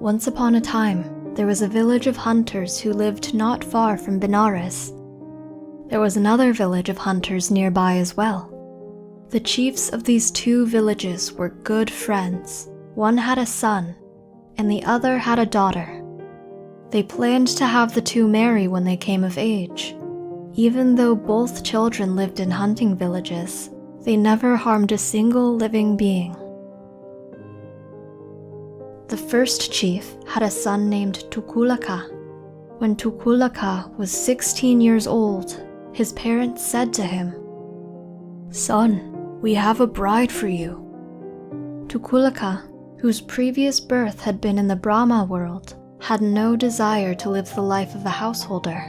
Once upon a time, there was a village of hunters who lived not far from Benares. There was another village of hunters nearby as well. The chiefs of these two villages were good friends. One had a son, and the other had a daughter. They planned to have the two marry when they came of age. Even though both children lived in hunting villages, they never harmed a single living being. The first chief had a son named Tukulaka. When Tukulaka was 16 years old, his parents said to him, "Son, we have a bride for you." Tukulaka, whose previous birth had been in the Brahma world, had no desire to live the life of a householder.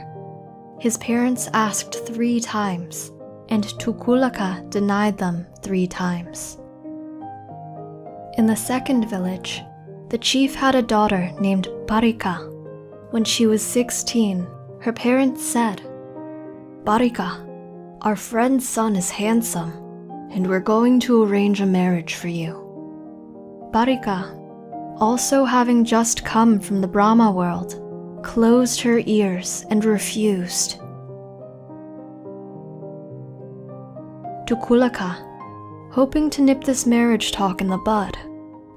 His parents asked 3 times, and Tukulaka denied them 3 times. In the second village, the chief had a daughter named Parika. When she was 16, her parents said, "Parika, our friend's son is handsome, and we're going to arrange a marriage for you." Parika, also having just come from the Brahma world, closed her ears and refused. Tukulaka, hoping to nip this marriage talk in the bud,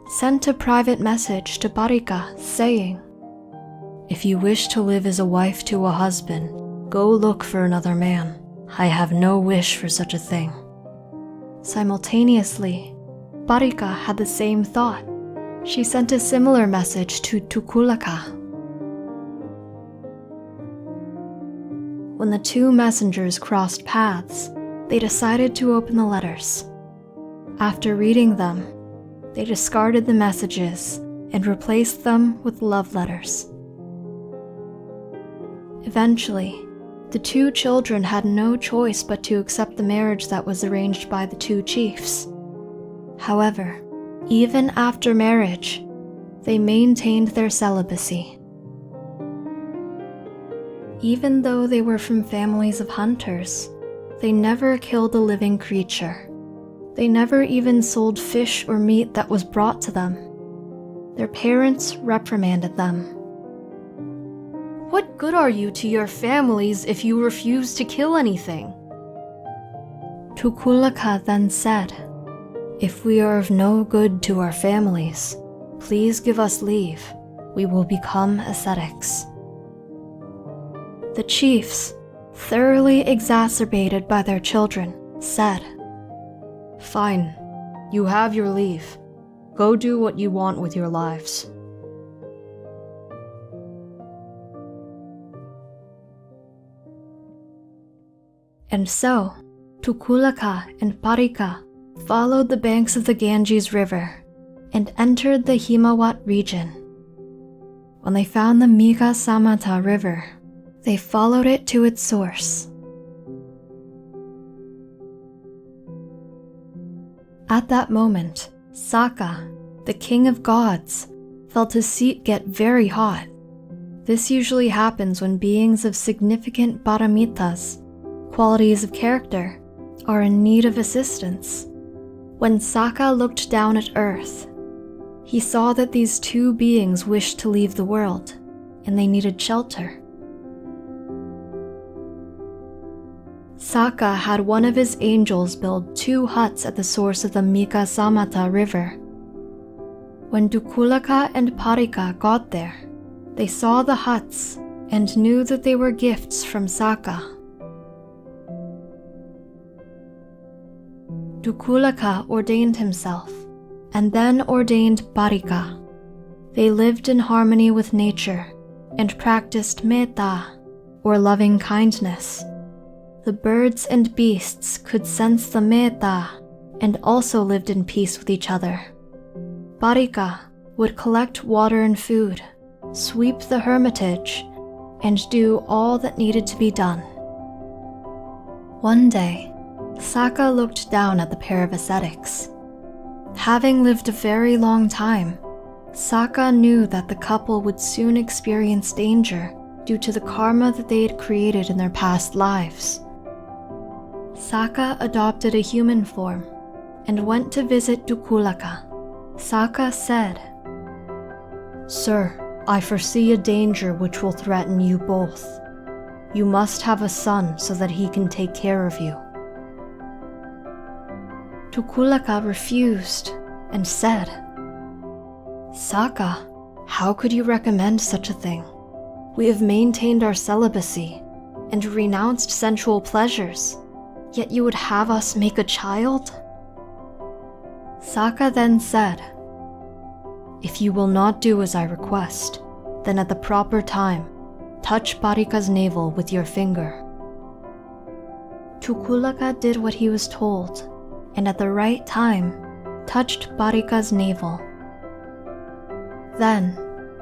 sent a private message to Parika saying, "If you wish to live as a wife to a husband, go look for another man. I have no wish for such a thing." Simultaneously, Parika had the same thought. She sent a similar message to Tukulaka. When the two messengers crossed paths, they decided to open the letters. After reading them, they discarded the messages and replaced them with love letters. Eventually, the two children had no choice but to accept the marriage that was arranged by the two chiefs. However, even after marriage, they maintained their celibacy. Even though they were from families of hunters, they never killed a living creature. They never even sold fish or meat that was brought to them. Their parents reprimanded them. "What good are you to your families if you refuse to kill anything?" Tukulaka then said, "If we are of no good to our families, please give us leave. We will become ascetics." The chiefs, thoroughly exacerbated by their children, said, "Fine, you have your leave. Go do what you want with your lives." And so, Tukulaka and Parika followed the banks of the Ganges River and entered the Himawat region. When they found the Megha Samata River, they followed it to its source. At that moment, Saka, the king of gods, felt his seat get very hot. This usually happens when beings of significant paramitas, qualities of character, are in need of assistance. When Saka looked down at Earth, he saw that these two beings wished to leave the world, and they needed shelter. Saka had one of his angels build 2 huts at the source of the Megha Samata River. When Tukulaka and Parika got there, they saw the huts and knew that they were gifts from Saka. Tukulaka ordained himself, and then ordained Parika. They lived in harmony with nature and practiced metta, or loving kindness. The birds and beasts could sense the metta and also lived in peace with each other. Parika would collect water and food, sweep the hermitage, and do all that needed to be done. One day, Saka looked down at the pair of ascetics. Having lived a very long time, Saka knew that the couple would soon experience danger due to the karma that they had created in their past lives. Saka adopted a human form and went to visit Tukulaka. Saka said, "Sir, I foresee a danger which will threaten you both. You must have a son so that he can take care of you." Tukulaka refused and said, "Saka, how could you recommend such a thing? We have maintained our celibacy and renounced sensual pleasures, yet you would have us make a child?" Saka then said, "If you will not do as I request, then at the proper time, touch Parika's navel with your finger." Tukulaka did what he was told, and at the right time, touched Parika's navel. Then,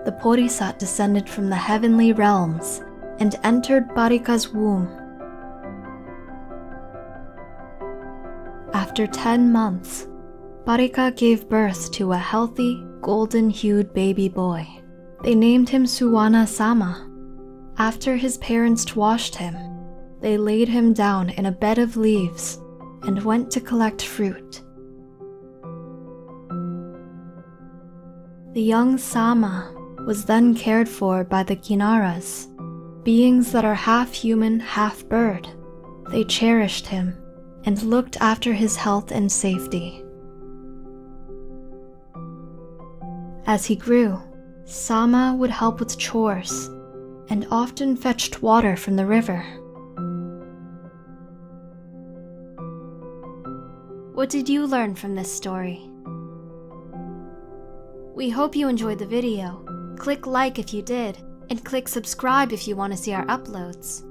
the Porisat descended from the heavenly realms and entered Parika's womb. After 10 months, Parika gave birth to a healthy, golden-hued baby boy. They named him Suwana-sama. After his parents washed him, they laid him down in a bed of leaves and went to collect fruit. The young Sama was then cared for by the Kinaras, beings that are half human, half bird. They cherished him and looked after his health and safety. As he grew, Sama would help with chores and often fetched water from the river. What did you learn from this story? We hope you enjoyed the video. Click like if you did, and click subscribe if you want to see our uploads.